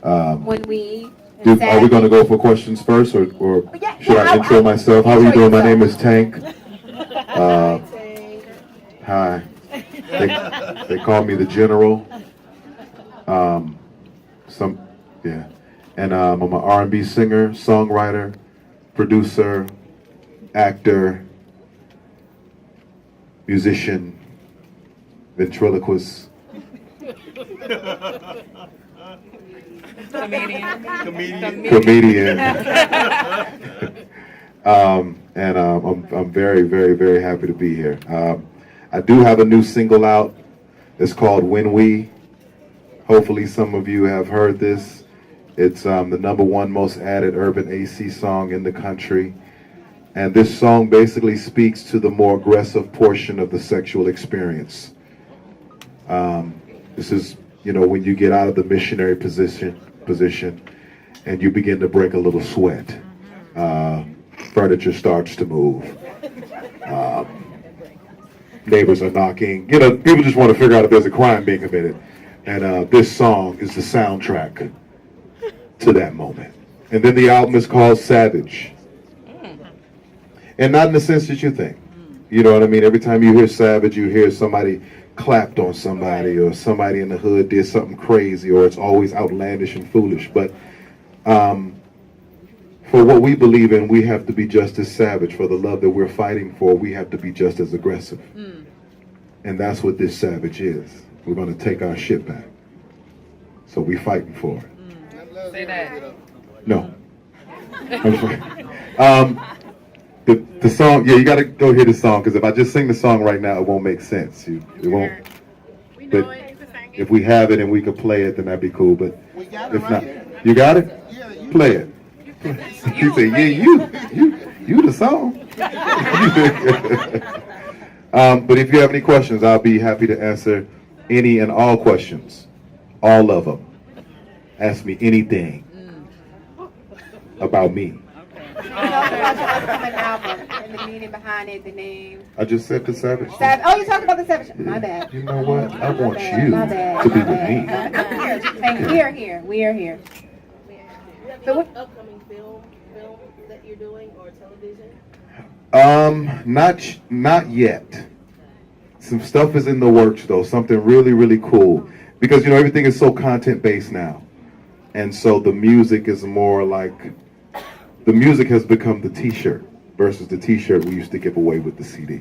When we Are we going to go for questions first, or should I intro myself? How are you doing? My name is Tank. Hi. They call me the General. Um, some, yeah. And I'm an R&B singer, songwriter, producer, actor, musician, ventriloquist. Comedian. I'm very, very, very happy to be here. I do have a new single out. It's called When We. Hopefully some of you have heard this. It's the #1 most added urban AC song in the country. And this song basically speaks to the more aggressive portion of the sexual experience. This is, when you get out of the missionary position and you begin to break a little sweat. Furniture starts to move. Neighbors are knocking. People just want to figure out if there's a crime being committed. And this song is the soundtrack to that moment. And then the album is called Savage. And not in the sense that you think. You know what I mean? Every time you hear Savage, you hear somebody clapped on somebody, or somebody in the hood did something crazy, or it's always outlandish and foolish. But for what we believe in, we have to be just as savage. For the love that we're fighting for, we have to be just as aggressive. And that's what this Savage is. We're going to take our shit back. So we fighting for it. Say that. No. The song, you got to go hear the song, because if I just sing the song right now, it won't make sense. It won't. But if we have it and we could play it, then that'd be cool. But if not, you got it? Play it. You say, yeah, you the song. But if you have any questions, I'll be happy to answer any and all questions. All of them. Ask me anything about me. upcoming album and the meaning behind it, the name. I just said the Savage. Oh, you talking about the Savage? My bad. You know what? I want bad, you my bad, to be my with me. bad. And we are here. We are here. So what upcoming film that you're doing, or television? Not yet. Some stuff is in the works though. Something really, really cool. Because everything is so content based now. And so the music is more like, the music has become the t-shirt versus the t-shirt we used to give away with the CD.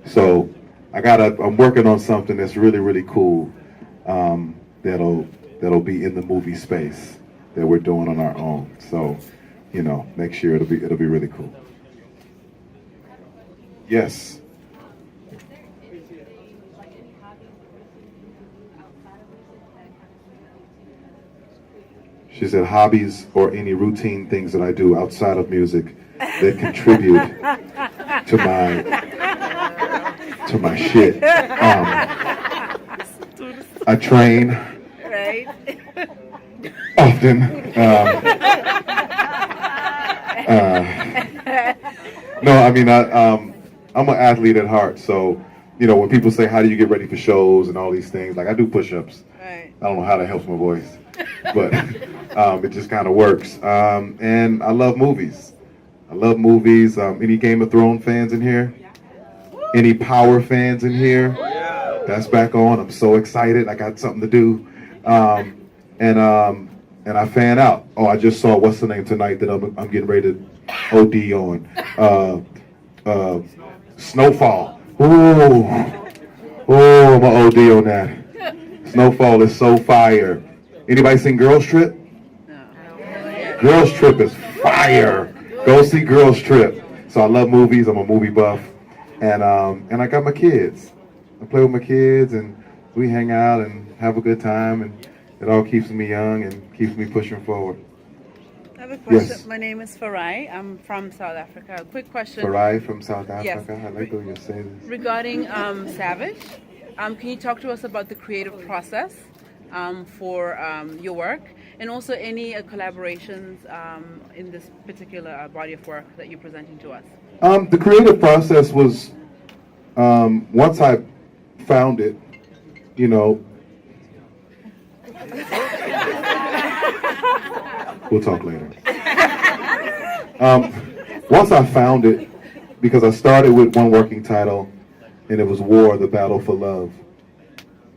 So I'm working on something that's really, really cool. That'll be in the movie space that we're doing on our own. So, next year it'll be really cool. Yes. She said hobbies or any routine things that I do outside of music that contribute to my shit. I train. Right. Often. No, I mean, I'm an athlete at heart, so, when people say, how do you get ready for shows and all these things, like I do push-ups. Right. I don't know how that helps my voice, but it just kind of works. And I love movies. Any Game of Thrones fans in here? Any Power fans in here? That's back on. I'm so excited. I got something to do. And I fan out. Oh, I just saw what's the name tonight that I'm getting ready to OD on. Snowfall. Ooh, I'm gonna OD on that. Snowfall is so fire. Anybody seen Girls Trip? No. Girls Trip is fire. Go see Girls Trip. So I love movies. I'm a movie buff, and I got my kids. I play with my kids, and we hang out and have a good time, and it all keeps me young and keeps me pushing forward. I have a question. Yes. My name is Farai. I'm from South Africa. A quick question. Farai from South Africa. Yes. I like the way you say this. Regarding Savage, can you talk to us about the creative process for your work, and also any collaborations in this particular body of work that you're presenting to us? The creative process was, once I found it, We'll talk later. Once I found it, because I started with one working title, and it was War, the Battle for Love.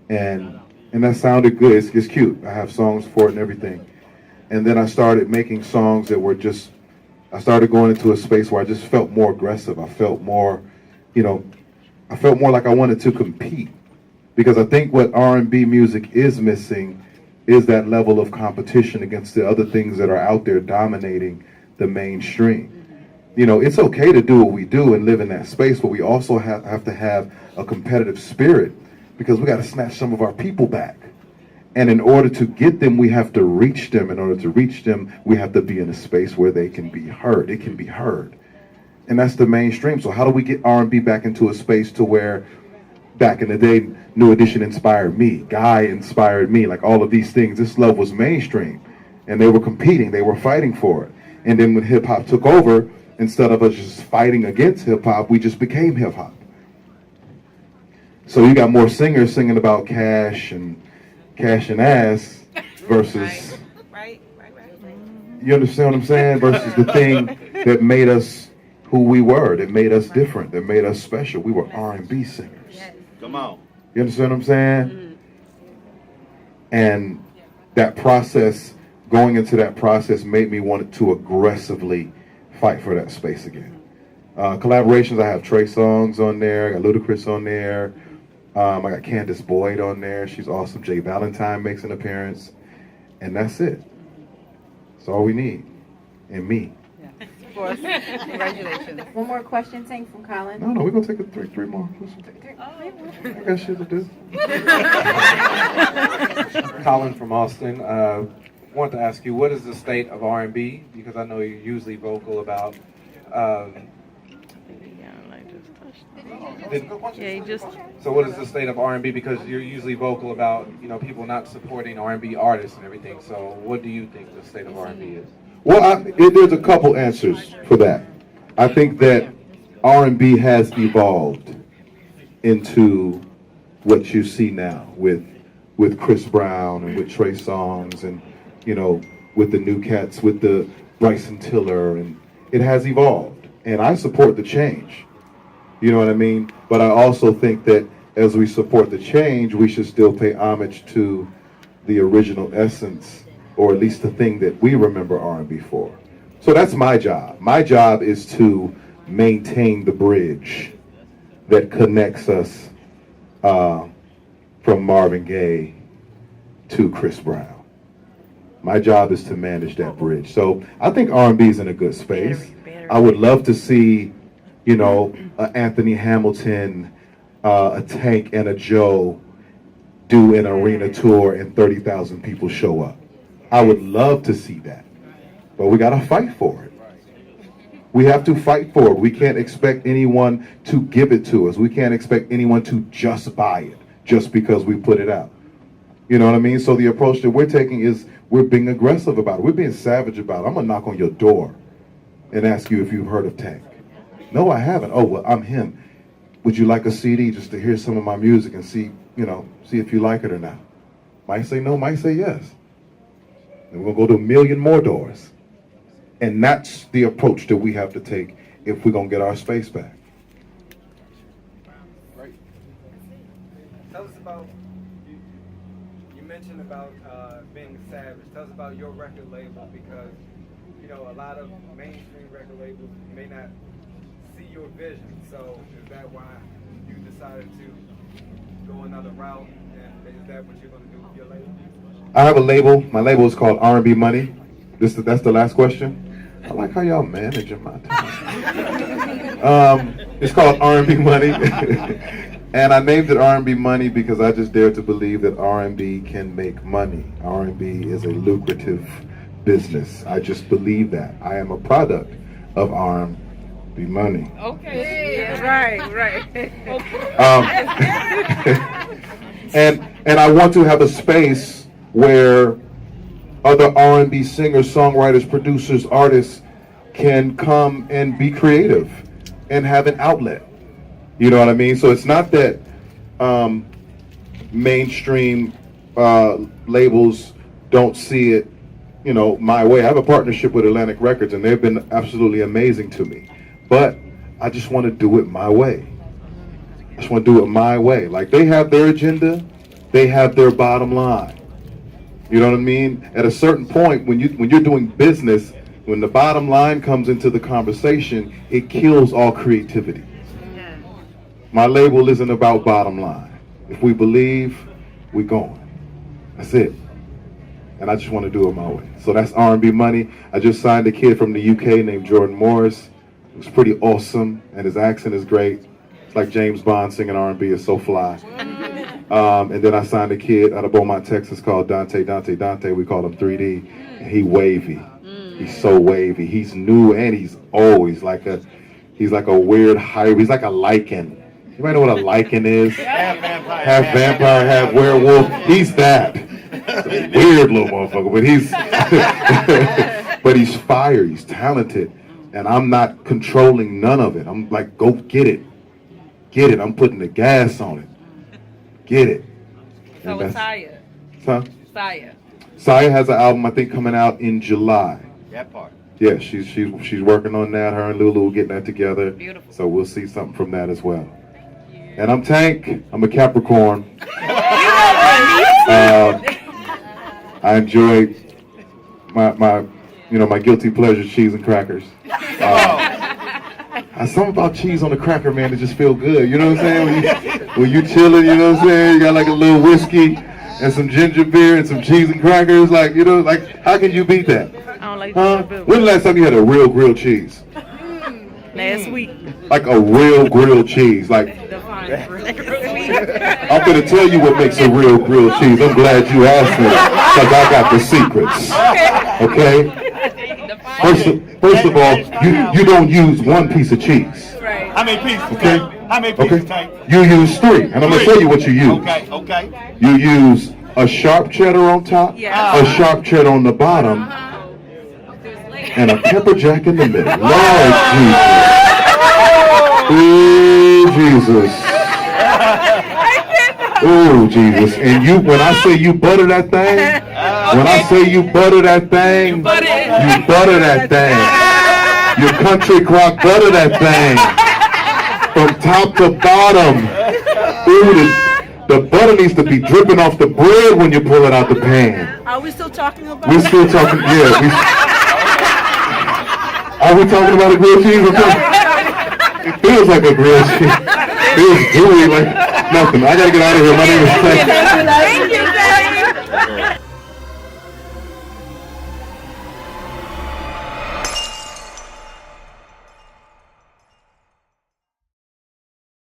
And that sounded good. It's cute. I have songs for it and everything. And then I started making songs that were just, I started going into a space where I just felt more aggressive. I felt more, I felt more like I wanted to compete. Because I think what R&B music is missing is that level of competition against the other things that are out there dominating the mainstream. It's okay to do what we do and live in that space, but we also have to have a competitive spirit, because we got to snatch some of our people back. And in order to get them, we have to reach them. In order to reach them, we have to be in a space where they can be heard. It can be heard. And that's the mainstream. So how do we get R&B back into a space to where back in the day, New Edition inspired me, Guy inspired me, like all of these things. This love was mainstream. And they were competing. They were fighting for it. And then when hip-hop took over, instead of us just fighting against hip-hop, we just became hip-hop. So you got more singers singing about cash and ass versus, Right. you understand what I'm saying? Versus the thing that made us who we were, that made us different, that made us special. We were R&B singers. Come on. You understand what I'm saying? And that process, going into that process, made me want to aggressively fight for that space again. Collaborations, I have Trey Songz on there, I got Ludacris on there, I got Candace Boyd on there, she's awesome. Jay Valentine makes an appearance, and that's it. That's all we need, and me. Yeah. Of course. Congratulations. One more question, Tank, from Colin. No, we're gonna take three more. I got shit to do. Colin from Austin. Want to ask you, what is the state of R&B? Because I know you're usually vocal about. So what is the state of R&B? Because you're usually vocal about people not supporting R&B artists and everything. So what do you think the state of R&B is? Well, there's a couple answers for that. I think that R&B has evolved into what you see now with Chris Brown and with Trey Songz and with the new cats, with the Bryson Tiller, and it has evolved. And I support the change. You know what I mean? But I also think that as we support the change, we should still pay homage to the original essence, or at least the thing that we remember R&B for. So that's my job. My job is to maintain the bridge that connects us from Marvin Gaye to Chris Brown. My job is to manage that bridge. So I think R&B is in a good space. I would love to see, Anthony Hamilton, a Tank, and a Joe do an arena tour and 30,000 people show up. I would love to see that. But we got to fight for it. We have to fight for it. We can't expect anyone to give it to us. We can't expect anyone to just buy it just because we put it out. You know what I mean? So the approach that we're taking is we're being aggressive about it. We're being savage about it. I'm going to knock on your door and ask you if you've heard of Tank. No, I haven't. Oh, well, I'm him. Would you like a CD just to hear some of my music and see if you like it or not? Might say no, might say yes. And we're going to go to a million more doors. And that's the approach that we have to take if we're going to get our space back. Right. Tell us about, you mentioned about being savage. Tell us about your record label, because, a lot of mainstream record labels may not see your vision. So is that why you decided to go another route? And is that what you're going to do with your label? I have a label. My label is called R&B Money. That's the last question. I like how y'all managing my time. It's called R&B Money. And I named it R&B Money because I just dare to believe that R&B can make money. R&B is a lucrative business. I just believe that. I am a product of R&B Money. Okay. Right. And I want to have a space where other R&B singers, songwriters, producers, artists can come and be creative and have an outlet. You know what I mean? So it's not that mainstream labels don't see it you know, my way. I have a partnership with Atlantic Records, and they've been absolutely amazing to me. But I just want to do it my way. I just want to do it my way. Like, they have their agenda, they have their bottom line. You know what I mean? At a certain point, when you're doing business, when the bottom line comes into the conversation, it kills all creativity. My label isn't about bottom line. If we believe, we going. That's it. And I just want to do it my way. So that's R&B Money. I just signed a kid from the UK named Jordan Morris. It was pretty awesome, and his accent is great. It's like James Bond singing R&B. It's so fly. And then I signed a kid out of Beaumont, Texas called Dante. We call him 3D. And he wavy. He's so wavy. He's new and he's old. He's like a weird hybrid. He's like a lichen. You might know what a lichen is? Half vampire, half werewolf. He's that. Weird little motherfucker, but he's fire. He's talented, and I'm not controlling none of it. I'm like, go get it. I'm putting the gas on it. Get it. So with Saya. Huh? Saya. Saya has an album, I think, coming out in July. That part. Yeah, she's working on that. Her and Lulu getting that together. Beautiful. So we'll see something from that as well. And I'm Tank. I'm a Capricorn. I enjoy my guilty pleasure, cheese and crackers. Something about cheese on a cracker, man, it just feel good. You know what I'm saying? When you chilling, you know what I'm saying? You got like a little whiskey and some ginger beer and some cheese and crackers. Like, you know, like, how can you beat that? I don't like Huh? When's the last time you had a real grilled cheese? Last week. Like a real grilled cheese. Like, I'm going to tell you what makes a real grilled cheese. I'm glad you asked me, because I got the secrets. Okay? First of all, you don't use one piece of cheese. Right. How many pieces? Okay? How many pieces, Tank? You use 3, and I'm going to tell you what you use. Okay. You use a sharp cheddar on top, Yeah. a sharp cheddar on the bottom, and a pepper jack in the middle. Lord Jesus. Oh, Jesus. And when I say you butter that thing, you butter that thing. You country crock butter that thing. From top to bottom. Ooh, the butter needs to be dripping off the bread when you pull it out the pan. Are we still talking about We're still talking, yeah. Are we talking about a grilled cheese? It feels like a grilled cheese. It feels gooey like nothing. I gotta get out of here. My name is Tank.